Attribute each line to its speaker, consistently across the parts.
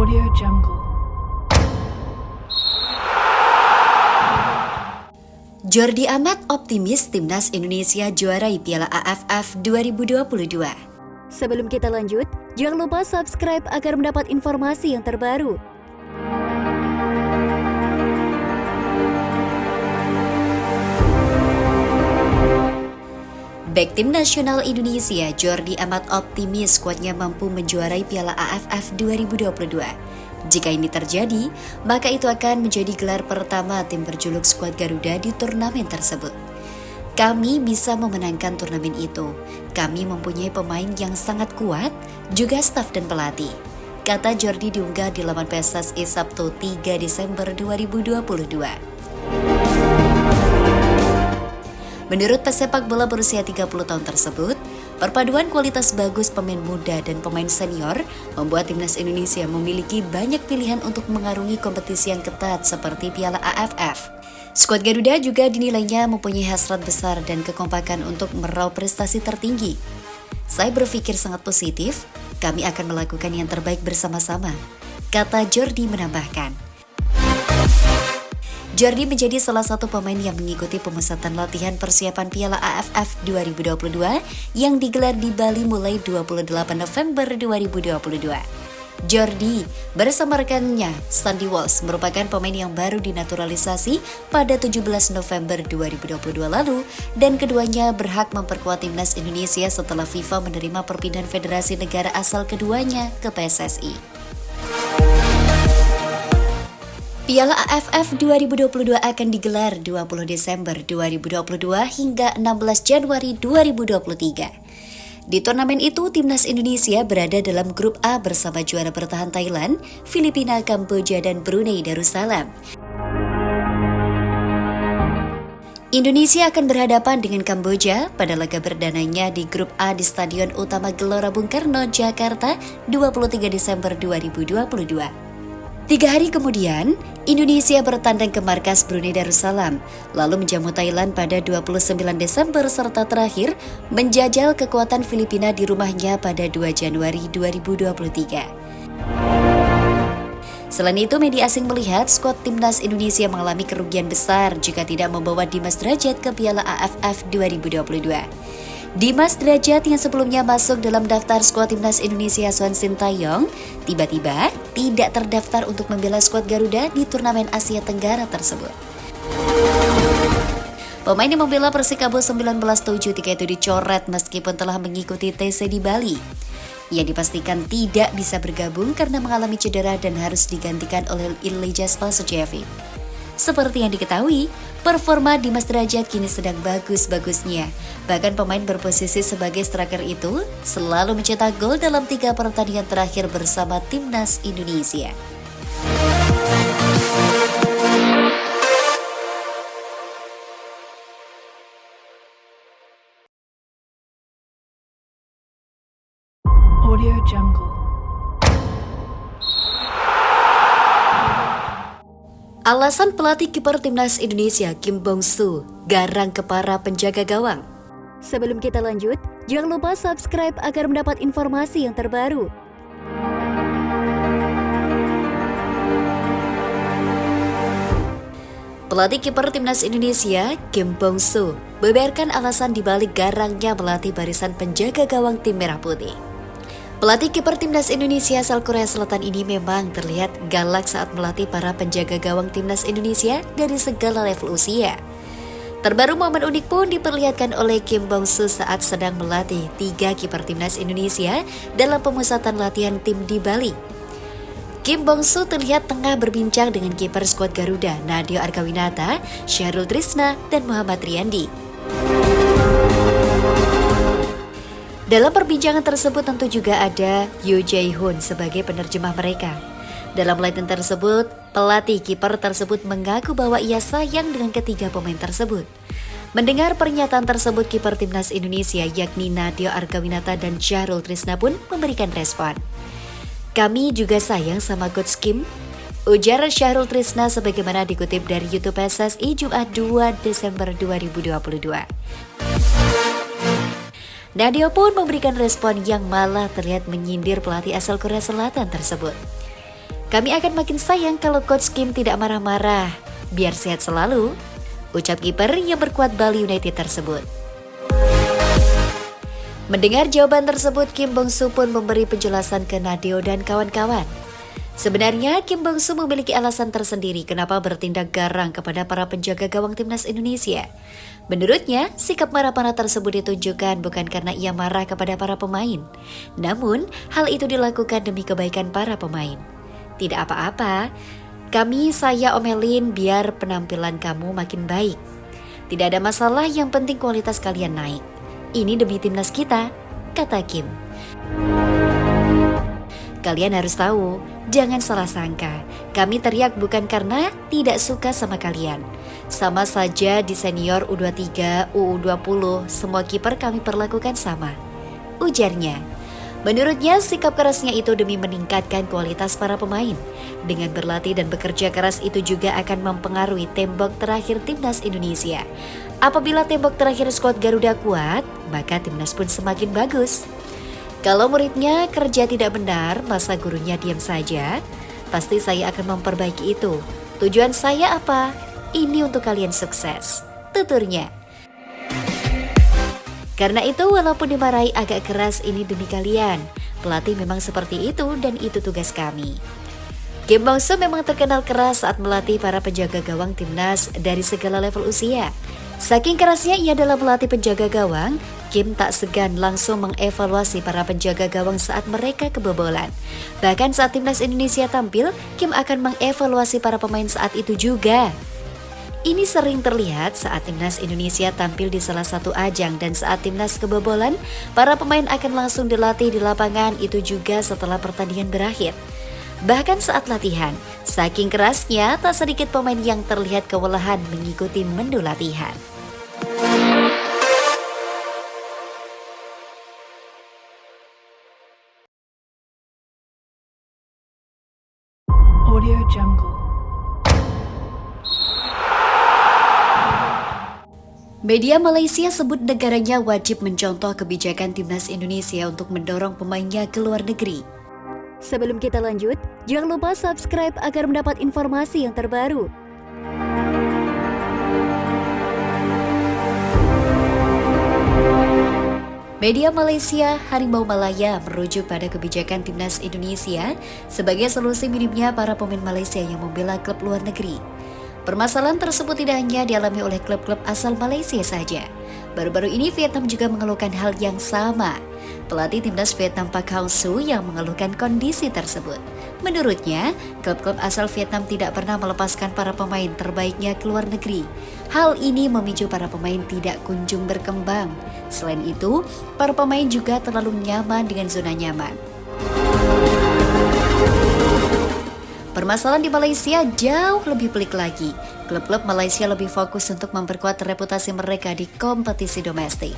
Speaker 1: Audio Jungle.
Speaker 2: Jordi Amat optimis timnas Indonesia juarai Piala AFF 2022.
Speaker 3: Sebelum kita lanjut, jangan lupa subscribe agar mendapat informasi yang terbaru.
Speaker 2: Bek tim nasional Indonesia, Jordi Amat optimis skuadnya mampu menjuarai Piala AFF 2022. Jika ini terjadi, maka itu akan menjadi gelar pertama tim berjuluk skuad Garuda di turnamen tersebut. Kami bisa memenangkan turnamen itu. Kami mempunyai pemain yang sangat kuat, juga staf dan pelatih, kata Jordi diunggah di laman PSSI Sabtu 3 Desember 2022. Menurut pesepak bola berusia 30 tahun tersebut, perpaduan kualitas bagus pemain muda dan pemain senior membuat timnas Indonesia memiliki banyak pilihan untuk mengarungi kompetisi yang ketat seperti Piala AFF. Skuad Garuda juga dinilainya mempunyai hasrat besar dan kekompakan untuk meraup prestasi tertinggi. Saya berpikir sangat positif, kami akan melakukan yang terbaik bersama-sama, kata Jordi menambahkan. Jordi menjadi salah satu pemain yang mengikuti pemusatan latihan persiapan Piala AFF 2022 yang digelar di Bali mulai 28 November 2022. Jordi bersama rekannya Sandy Walsh merupakan pemain yang baru dinaturalisasi pada 17 November 2022 lalu dan keduanya berhak memperkuat timnas Indonesia setelah FIFA menerima perpindahan federasi negara asal keduanya ke PSSI. Piala AFF 2022 akan digelar 20 Desember 2022 hingga 16 Januari 2023. Di turnamen itu, timnas Indonesia berada dalam grup A bersama juara bertahan Thailand, Filipina, Kamboja, dan Brunei Darussalam. Indonesia akan berhadapan dengan Kamboja pada laga berdananya di grup A di Stadion Utama Gelora Bung Karno, Jakarta, 23 Desember 2022. 3 hari kemudian, Indonesia bertandang ke markas Brunei Darussalam, lalu menjamu Thailand pada 29 Desember serta terakhir menjajal kekuatan Filipina di rumahnya pada 2 Januari 2023. Selain itu, media asing melihat skuad timnas Indonesia mengalami kerugian besar jika tidak membawa Dimas Derajat ke Piala AFF 2022. Dimas Derajat yang sebelumnya masuk dalam daftar skuad timnas Indonesia Son Sintayong tiba-tiba tidak terdaftar untuk membela skuad Garuda di turnamen Asia Tenggara tersebut. Pemain yang membela Persikabo 1973 itu dicoret meskipun telah mengikuti TC di Bali. Ia dipastikan tidak bisa bergabung karena mengalami cedera dan harus digantikan oleh Ilija Spasojevic. Seperti yang diketahui, performa Dimas Derajat kini sedang bagus-bagusnya. Bahkan pemain berposisi sebagai striker itu selalu mencetak gol dalam 3 pertandingan terakhir bersama timnas Indonesia.
Speaker 1: Audio Jungle.
Speaker 2: Alasan pelatih kiper timnas Indonesia Kim Bong-soo garang ke para penjaga gawang.
Speaker 3: Sebelum kita lanjut, jangan lupa subscribe agar mendapat informasi yang terbaru.
Speaker 2: Pelatih kiper timnas Indonesia Kim Bong-soo beberkan alasan dibalik garangnya melatih barisan penjaga gawang tim Merah Putih. Pelatih kiper timnas Indonesia asal Korea Selatan ini memang terlihat galak saat melatih para penjaga gawang timnas Indonesia dari segala level usia. Terbaru momen unik pun diperlihatkan oleh Kim Bong-soo saat sedang melatih 3 kiper timnas Indonesia dalam pemusatan latihan tim di Bali. Kim Bong-soo terlihat tengah berbincang dengan kiper skuad Garuda Nadeo Argawinata, Syahrul Trisna, dan Muhammad Riyandi. Dalam perbincangan tersebut tentu juga ada Yoo Jae-hoon sebagai penerjemah mereka. Dalam latihan tersebut, pelatih kiper tersebut mengaku bahwa ia sayang dengan ketiga pemain tersebut. Mendengar pernyataan tersebut, kiper timnas Indonesia yakni Nadeo Argawinata dan Syahrul Trisna pun memberikan respon. "Kami juga sayang sama Coach Kim," ujar Syahrul Trisna sebagaimana dikutip dari YouTube PSSI Jumat 2 Desember 2022. Nadeo pun memberikan respon yang malah terlihat menyindir pelatih asal Korea Selatan tersebut. Kami akan makin sayang kalau Coach Kim tidak marah-marah. Biar sehat selalu, ucap kiper yang berkuat Bali United tersebut. Mendengar jawaban tersebut, Kim Bong-soo pun memberi penjelasan ke Nadeo dan kawan-kawan. Sebenarnya Kim Bong-soo memiliki alasan tersendiri kenapa bertindak garang kepada para penjaga gawang timnas Indonesia. Menurutnya, sikap marah-marah tersebut ditunjukkan bukan karena ia marah kepada para pemain. Namun, hal itu dilakukan demi kebaikan para pemain. Tidak apa-apa, saya omelin biar penampilan kamu makin baik. Tidak ada masalah, yang penting kualitas kalian naik. Ini demi timnas kita, kata Kim. Kalian harus tahu, jangan salah sangka. Kami teriak bukan karena tidak suka sama kalian. Sama saja di senior U23, U20, semua kiper kami perlakukan sama, ujarnya. Menurutnya, sikap kerasnya itu demi meningkatkan kualitas para pemain. Dengan berlatih dan bekerja keras itu juga akan mempengaruhi tembok terakhir timnas Indonesia. Apabila tembok terakhir skuad Garuda kuat, maka timnas pun semakin bagus. Kalau muridnya kerja tidak benar, masa gurunya diam saja? Pasti saya akan memperbaiki itu. Tujuan saya apa? Ini untuk kalian sukses, tuturnya. Karena itu, walaupun dimarahi agak keras, ini demi kalian. Pelatih memang seperti itu dan itu tugas kami. Kim Bong-soo memang terkenal keras saat melatih para penjaga gawang timnas dari segala level usia. Saking kerasnya ia dalam melatih penjaga gawang, Kim tak segan langsung mengevaluasi para penjaga gawang saat mereka kebobolan. Bahkan saat timnas Indonesia tampil, Kim akan mengevaluasi para pemain saat itu juga. Ini sering terlihat saat timnas Indonesia tampil di salah satu ajang dan saat timnas kebobolan, para pemain akan langsung dilatih di lapangan, itu juga setelah pertandingan berakhir. Bahkan saat latihan, saking kerasnya tak sedikit pemain yang terlihat kewalahan mengikuti menu latihan.
Speaker 1: Audio Jungle.
Speaker 2: Media Malaysia sebut negaranya wajib mencontoh kebijakan timnas Indonesia untuk mendorong pemainnya ke luar negeri.
Speaker 3: Sebelum kita lanjut, jangan lupa subscribe agar mendapat informasi yang terbaru.
Speaker 2: Media Malaysia Harimau Malaya merujuk pada kebijakan timnas Indonesia sebagai solusi minimnya para pemain Malaysia yang membela klub luar negeri. Permasalahan tersebut tidak hanya dialami oleh klub-klub asal Malaysia saja. Baru-baru ini Vietnam juga mengeluhkan hal yang sama. Pelatih timnas Vietnam Park Hang-seo yang mengeluhkan kondisi tersebut. Menurutnya, klub-klub asal Vietnam tidak pernah melepaskan para pemain terbaiknya ke luar negeri. Hal ini memicu para pemain tidak kunjung berkembang. Selain itu, para pemain juga terlalu nyaman dengan zona nyaman. Permasalahan di Malaysia jauh lebih pelik lagi. Klub-klub Malaysia lebih fokus untuk memperkuat reputasi mereka di kompetisi domestik.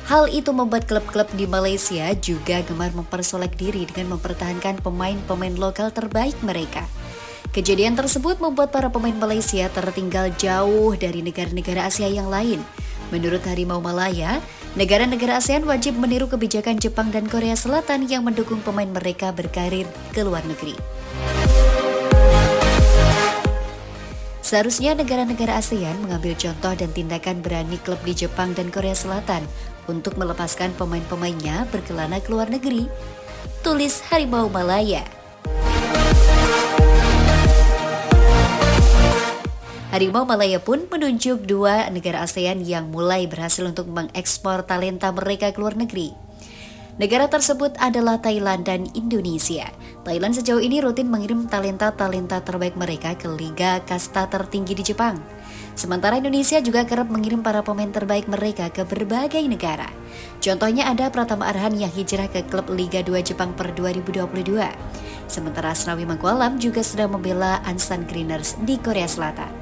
Speaker 2: Hal itu membuat klub-klub di Malaysia juga gemar mempersolek diri dengan mempertahankan pemain-pemain lokal terbaik mereka. Kejadian tersebut membuat para pemain Malaysia tertinggal jauh dari negara-negara Asia yang lain. Menurut Harimau Malaya, negara-negara ASEAN wajib meniru kebijakan Jepang dan Korea Selatan yang mendukung pemain mereka berkarir ke luar negeri. Seharusnya negara-negara ASEAN mengambil contoh dan tindakan berani klub di Jepang dan Korea Selatan untuk melepaskan pemain-pemainnya berkelana ke luar negeri. Tulis Harimau Malaya. Harimau Malaya pun menunjuk dua negara ASEAN yang mulai berhasil untuk mengekspor talenta mereka ke luar negeri. Negara tersebut adalah Thailand dan Indonesia. Thailand sejauh ini rutin mengirim talenta-talenta terbaik mereka ke liga kasta tertinggi di Jepang. Sementara Indonesia juga kerap mengirim para pemain terbaik mereka ke berbagai negara. Contohnya ada Pratama Arhan yang hijrah ke klub Liga 2 Jepang per 2022. Sementara Asnawi Mangkualam juga sedang membela Ansan Greeners di Korea Selatan.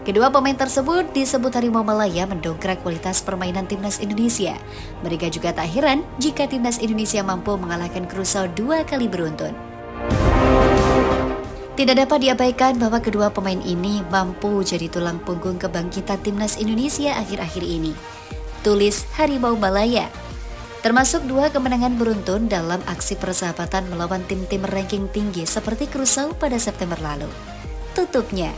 Speaker 2: Kedua pemain tersebut disebut Harimau Malaya mendongkrak kualitas permainan timnas Indonesia. Mereka juga tak heran jika timnas Indonesia mampu mengalahkan Curaçao 2 kali beruntun. Tidak dapat diabaikan bahwa kedua pemain ini mampu jadi tulang punggung kebangkitan timnas Indonesia akhir-akhir ini. Tulis Harimau Malaya. termasuk 2 kemenangan beruntun dalam aksi persahabatan melawan tim-tim ranking tinggi seperti Curaçao pada September lalu. Tutupnya,